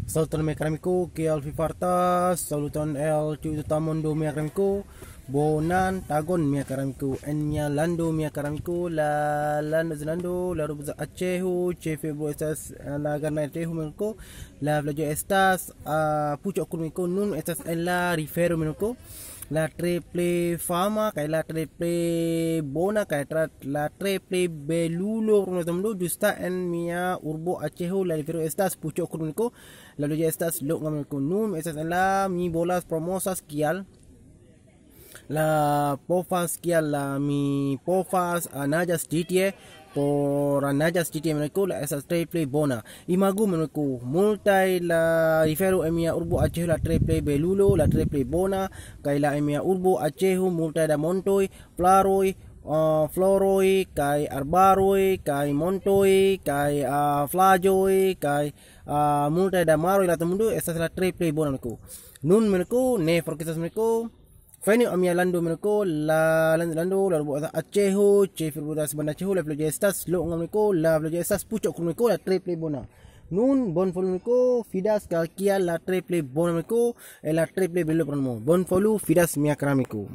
Saluton mi amico, che al fifartas, saluton el ciuj tuta mondo mi amico, bonan tagon mi amico, enya lando mi amico, la lando, la urbo acxeho, cxefurbo estas la granda mi amico, la plej estas pucok mi nun estas en la rivero mi amico. La triple fama, kaj la triple bona, kaj la triple belulo mundo justa en mia urbo acxeho, la rivero estas pucok kuniko, la plej estas loknamiko nun estas en la mi volas promosas kial la povas kial la mi povas naĝas ĉi tie. Por naĝas ĉi tie menko la estas tre plej bona. Imagu menko multaj la rivero en mia urbo acxeho la tre plej belulo, la tre plej bona, kaj la en mia urbo acxeho multaj da montoj, flaroj, floroj kaj arbaroj kaj montoj kaj flaĝoj kaj multaj da maroj la mundo estas la tre plej bona menko. Nun menko ne forgesas menko Feni amia lando menko la lando la urbo acxeho, cxefurbo das Banda acxeho, la plej estas lo menko, la plej estas pucok menko la tre plej bona. Nun Bonvolu menko fidas kial la tre plej bona menko, la tre plej bela pronomo. Bonvolu fidas mia kramiko.